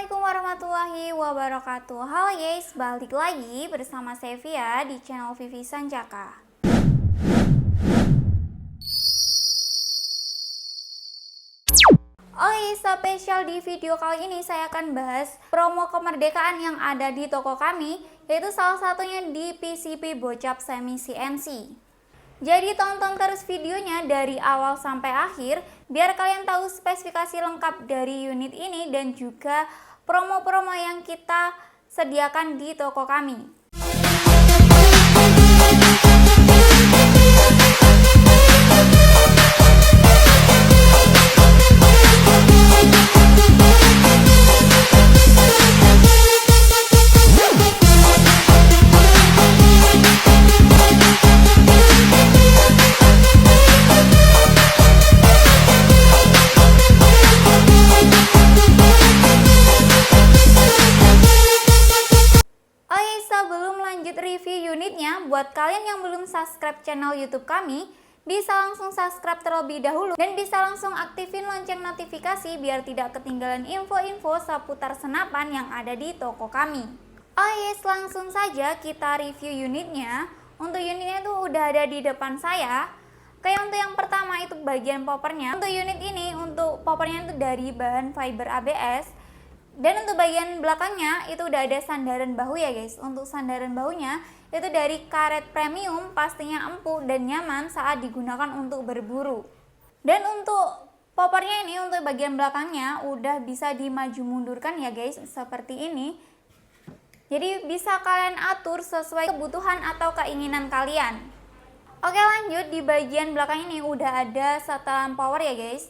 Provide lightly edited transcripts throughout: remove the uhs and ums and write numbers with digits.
Assalamualaikum warahmatullahi wabarakatuh. Halo guys, balik lagi bersama Sevia di channel Vivi Sanjaka. Oke, spesial di video kali ini saya akan bahas promo kemerdekaan yang ada di toko kami, yaitu salah satunya di PCP Bocap Semi CNC. Jadi tonton terus videonya dari awal sampai akhir biar kalian tahu spesifikasi lengkap dari unit ini dan juga promo-promo yang kita sediakan di toko kami. Sebelum lanjut review unitnya, buat kalian yang belum subscribe channel YouTube kami, bisa langsung subscribe terlebih dahulu dan bisa langsung aktifin lonceng notifikasi biar tidak ketinggalan info-info seputar senapan yang ada di toko kami. Oh yes, langsung saja kita review unitnya. Untuk unitnya itu udah ada di depan saya. Kayak untuk yang pertama itu bagian poppernya. Untuk unit ini, untuk poppernya itu dari bahan fiber ABS. Dan untuk bagian belakangnya itu udah ada sandaran bahu ya guys. Untuk sandaran bahunya itu dari karet premium, pastinya empuk dan nyaman saat digunakan untuk berburu. Dan untuk poppernya ini, untuk bagian belakangnya udah bisa dimaju mundurkan ya guys, seperti ini. Jadi bisa kalian atur sesuai kebutuhan atau keinginan kalian. Oke, lanjut di bagian belakang ini udah ada setelan power ya guys.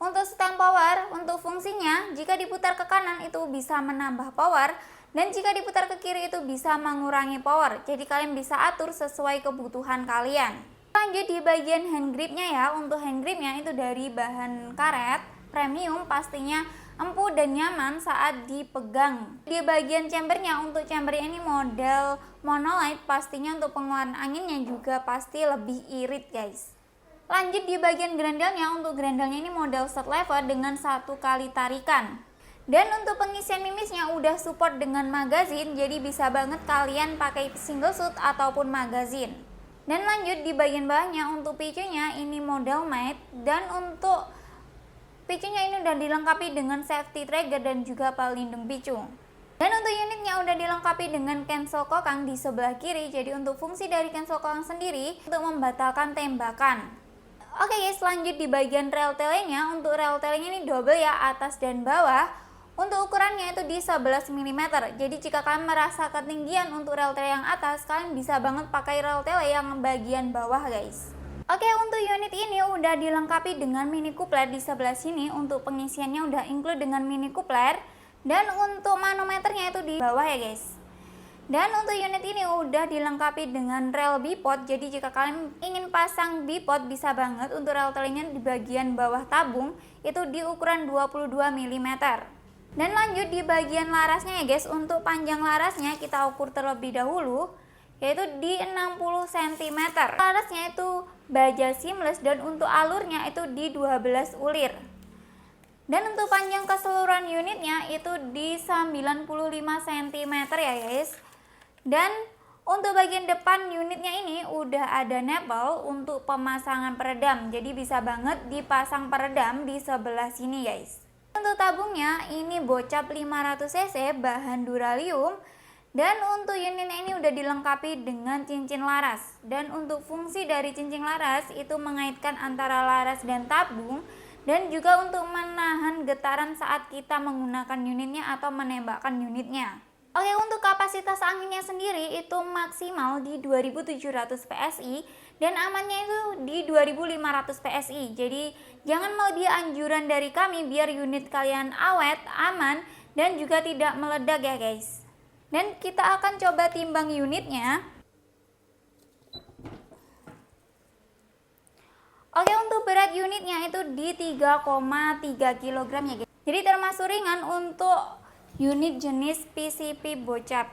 Untuk setelan power, untuk fungsinya, jika diputar ke kanan itu bisa menambah power, dan jika diputar ke kiri itu bisa mengurangi power. Jadi kalian bisa atur sesuai kebutuhan kalian. Lanjut di bagian hand gripnya ya. Untuk hand gripnya itu dari bahan karet premium, pastinya empuk dan nyaman saat dipegang. Di bagian chambernya, untuk chamber ini model monolight, pastinya untuk pengeluaran anginnya juga pasti lebih irit guys. Lanjut di bagian grandelnya, untuk grandelnya ini model set lever dengan 1 kali tarikan. Dan untuk pengisian mimisnya udah support dengan magazine, jadi bisa banget kalian pakai single shoot ataupun magazine. Dan lanjut di bagian bawahnya, untuk picunya ini model matte, dan untuk picunya ini udah dilengkapi dengan safety trigger dan juga pelindung picu. Dan untuk unitnya udah dilengkapi dengan cancel kokang di sebelah kiri, jadi untuk fungsi dari cancel kokang sendiri untuk membatalkan tembakan. Oke guys, lanjut di bagian rel telenya. Untuk rel telenya ini double ya, atas dan bawah. Untuk ukurannya itu di 11 mm. Jadi jika kalian merasa ketinggian untuk rel tele yang atas, kalian bisa banget pakai rel tele yang bagian bawah guys. Oke, untuk unit ini udah dilengkapi dengan mini coupler di sebelah sini. Untuk pengisiannya udah include dengan mini coupler. Dan untuk manometernya itu di bawah ya guys. Dan untuk unit ini udah dilengkapi dengan rel bipod. Jadi jika kalian ingin pasang bipod bisa banget. Untuk rel telenya di bagian bawah tabung itu di ukuran 22 mm. Dan lanjut di bagian larasnya ya guys. Untuk panjang larasnya kita ukur terlebih dahulu, yaitu di 60 cm. Larasnya itu baja seamless dan untuk alurnya itu di 12 ulir. Dan untuk panjang keseluruhan unitnya itu di 95 cm ya guys. Dan untuk bagian depan unitnya ini udah ada nipple untuk pemasangan peredam. Jadi bisa banget dipasang peredam di sebelah sini guys. Untuk tabungnya ini bocap 500 cc bahan duralium. Dan untuk unitnya ini udah dilengkapi dengan cincin laras. Dan untuk fungsi dari cincin laras itu mengaitkan antara laras dan tabung. Dan juga untuk menahan getaran saat kita menggunakan unitnya atau menembakkan unitnya. Oke, untuk kapasitas anginnya sendiri itu maksimal di 2700 PSI dan amannya itu di 2500 PSI. Jadi jangan melebihi anjuran dari kami biar unit kalian awet, aman dan juga tidak meledak ya guys. Dan kita akan coba timbang unitnya. Oke, untuk berat unitnya itu di 3,3 kg ya guys. Jadi termasuk ringan untuk unit jenis PCP Bocap.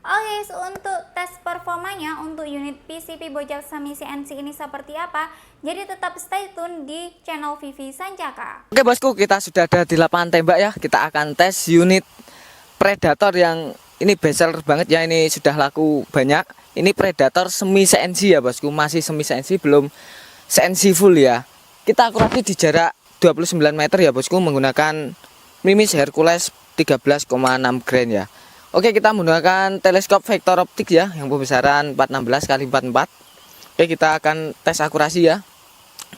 Oke, untuk tes performanya untuk unit PCP Bocap Semi CNC ini seperti apa? Jadi tetap stay tune di channel Vivi Sancaka. Oke bosku, kita sudah ada di lapangan tembak ya. Kita akan tes unit Predator yang ini bestseller banget ya. Ini sudah laku banyak. Ini Predator semi CNC ya bosku. Masih semi CNC, belum CNC full ya. Kita akurasi di jarak 29 meter ya bosku, menggunakan Mimis Hercules 13,6 grain ya. Oke, kita menggunakan teleskop vektor optik ya, yang pembesaran 416 x 44. Oke, kita akan tes akurasi ya.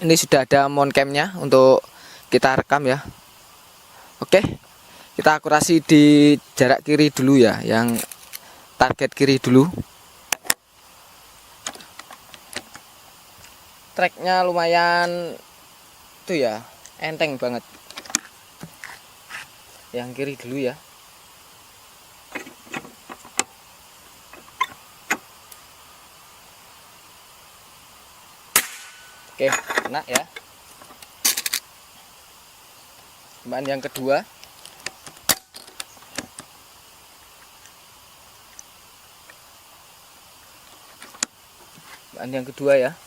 Ini sudah ada mount cam-nya untuk kita rekam ya. Oke, kita akurasi di jarak kiri dulu ya, yang target kiri dulu. Tracknya lumayan tuh ya, enteng banget. Yang kiri dulu ya. Oke, kena ya. Bahan yang kedua. Bahan yang kedua ya.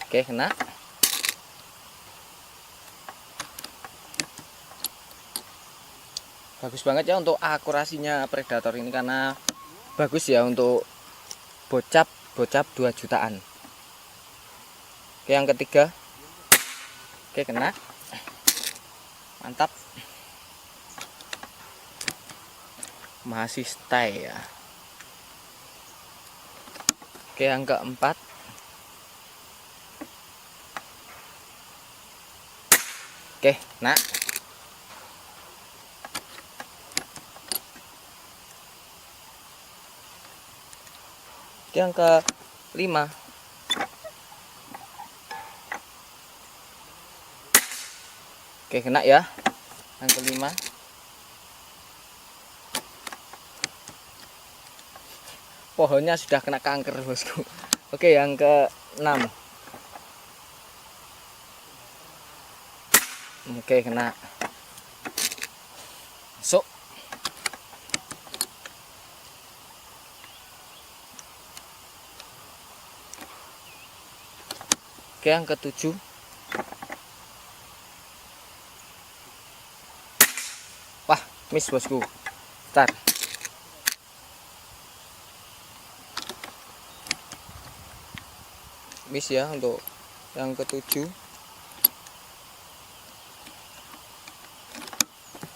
Oke, kena. Bagus banget ya untuk akurasinya Predator ini, karena bagus ya untuk bocap 2 jutaan. Oke, yang ketiga. Oke, kena. Mantap. Masih stay ya. Oke, yang keempat. Oke, kena. Yang ke-5. Oke, kena ya. Yang ke-5. Pohonnya sudah kena kanker bosku. Oke, yang ke-6. Oke, kena. Masuk. Oke, yang ke-7. Wah, miss bosku. Start. Miss ya untuk yang ke-7.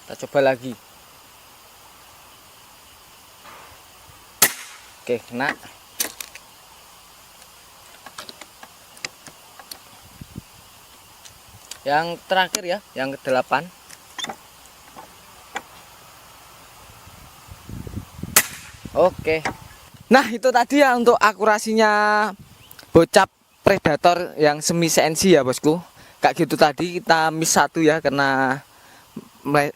Kita coba lagi. Oke, kena. Yang terakhir ya, yang ke-8. Oke. Nah, itu tadi ya untuk akurasinya bocap Predator yang semi CNC ya bosku. Kayak gitu tadi kita miss 1 ya, karena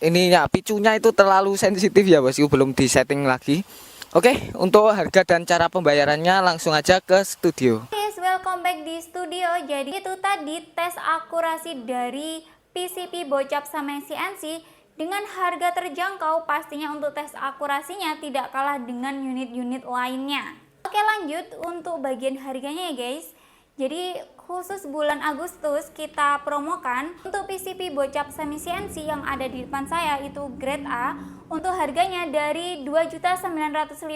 ininya picunya itu terlalu sensitif ya bosku, belum disetting lagi. Oke, untuk harga dan cara pembayarannya langsung aja ke studio. Welcome back di studio. Jadi itu tadi tes akurasi dari PCP Bocap sama CNC dengan harga terjangkau. Pastinya untuk tes akurasinya tidak kalah dengan unit-unit lainnya. Oke, lanjut untuk bagian harganya ya guys. Jadi khusus bulan Agustus kita promokan untuk PCP Bocap Semi CNC yang ada di depan saya itu grade A. Untuk harganya dari 2.950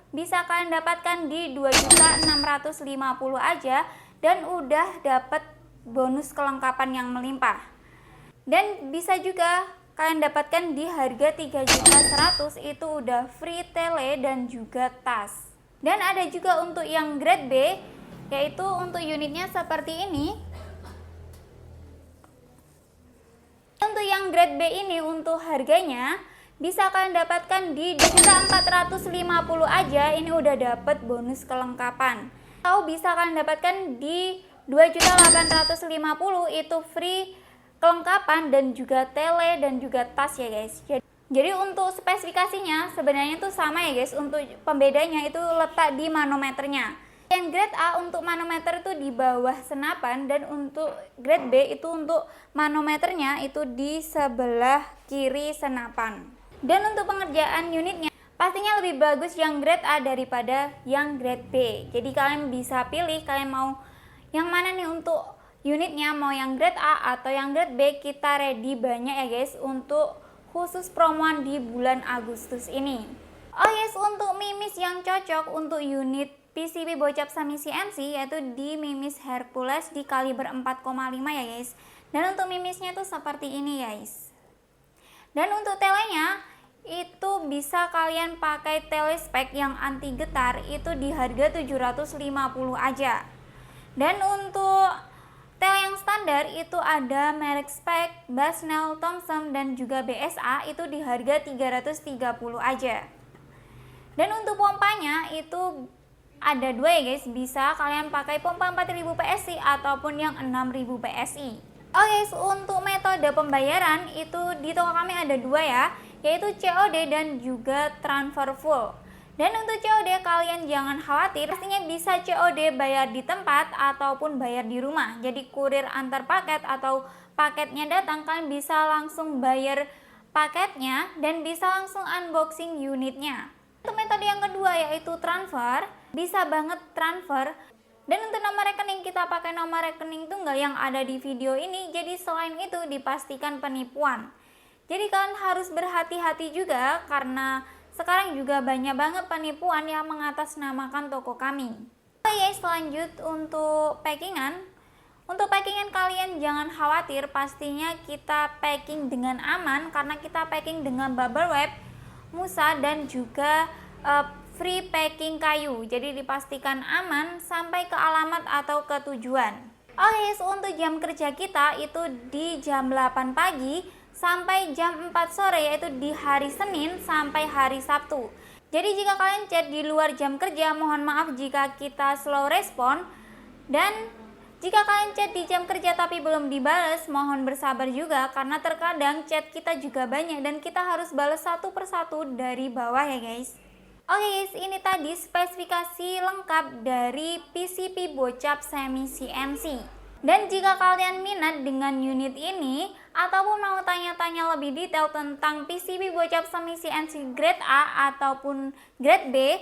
bisa kalian dapatkan di 2.650 aja, dan udah dapat bonus kelengkapan yang melimpah. Dan bisa juga kalian dapatkan di harga 3.100, itu udah free tele dan juga tas. Dan ada juga untuk yang grade B, yaitu untuk unitnya seperti ini. Untuk yang grade B ini untuk harganya bisa kalian dapatkan di 2.450 aja, ini udah dapat bonus kelengkapan. Atau bisa kalian dapatkan di 2.850, itu free kelengkapan dan juga tele dan juga tas ya guys. Jadi untuk spesifikasinya sebenarnya itu sama ya guys. Untuk pembedanya itu letak di manometernya. Yang grade A untuk manometer itu di bawah senapan, dan untuk grade B itu untuk manometernya itu di sebelah kiri senapan. Dan untuk pengerjaan unitnya pastinya lebih bagus yang grade A daripada yang grade B. Jadi kalian bisa pilih kalian mau yang mana nih untuk unitnya, mau yang grade A atau yang grade B. Kita ready banyak ya guys untuk khusus promoan di bulan Agustus ini. Oh yes, untuk mimis yang cocok untuk unit PCB bocap semi CNC yaitu di mimis Hercules di kaliber 4,5 ya guys. Dan untuk mimisnya itu seperti ini guys. Dan untuk telenya itu bisa kalian pakai tele spek yang anti getar, itu di harga 750 aja. Dan untuk tele yang standar itu ada merek spek, Basnel, Thomson dan juga BSA, itu di harga 330 aja. Dan untuk pompanya itu ada dua ya guys, bisa kalian pakai pompa 4000 PSI ataupun yang 6000 PSI. Oh guys, untuk metode pembayaran itu di toko kami ada dua ya, yaitu COD dan juga transfer full. Dan untuk COD kalian jangan khawatir, pastinya bisa COD bayar di tempat ataupun bayar di rumah. Jadi kurir antar paket atau paketnya datang, kalian bisa langsung bayar paketnya dan bisa langsung unboxing unitnya. Untuk metode yang kedua yaitu transfer, bisa banget transfer. Dan untuk nomor rekening kita pakai nomor rekening itu enggak yang ada di video ini. Jadi selain itu dipastikan penipuan. Jadi kalian harus berhati-hati juga karena sekarang juga banyak banget penipuan yang mengatasnamakan toko kami. Oh yes, lanjut untuk packingan. Untuk packingan kalian jangan khawatir, pastinya kita packing dengan aman karena kita packing dengan bubble wrap, musa dan juga free packing kayu. Jadi dipastikan aman sampai ke alamat atau ke tujuan. Oh yes, untuk jam kerja kita itu di jam 8 pagi sampai jam 4 sore, yaitu di hari Senin sampai hari Sabtu. Jadi jika kalian chat di luar jam kerja, mohon maaf jika kita slow respon. Dan jika kalian chat di jam kerja tapi belum dibales, mohon bersabar juga karena terkadang chat kita juga banyak dan kita harus balas satu persatu dari bawah ya guys. Oke guys, ini tadi spesifikasi lengkap dari PCB bocap semi CNC. Dan jika kalian minat dengan unit ini ataupun mau tanya-tanya lebih detail tentang PCB bocap semi CNC grade A ataupun grade B,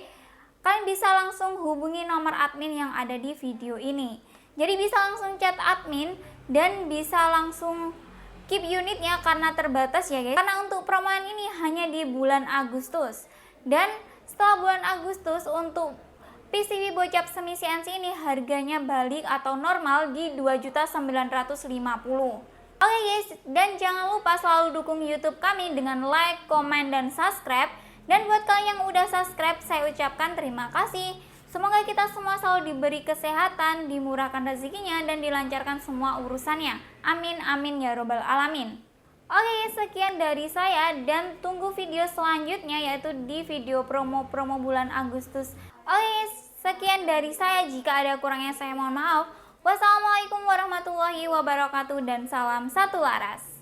kalian bisa langsung hubungi nomor admin yang ada di video ini. Jadi bisa langsung chat admin dan bisa langsung keep unitnya karena terbatas ya guys. Karena untuk promoan ini hanya di bulan Agustus. Dan setelah bulan Agustus untuk PCB bocap semi CNC ini harganya balik atau normal di 2.950.000. Oke guys, dan jangan lupa selalu dukung YouTube kami dengan like, komen, dan subscribe. Dan buat kalian yang udah subscribe, saya ucapkan terima kasih. Semoga kita semua selalu diberi kesehatan, dimurahkan rezekinya, dan dilancarkan semua urusannya. Amin, amin ya robbal alamin. Oke, sekian dari saya dan tunggu video selanjutnya yaitu di video promo-promo bulan Agustus. Oke, sekian dari saya. Jika ada kurangnya saya mohon maaf. Wassalamualaikum warahmatullahi wabarakatuh dan salam satu waras.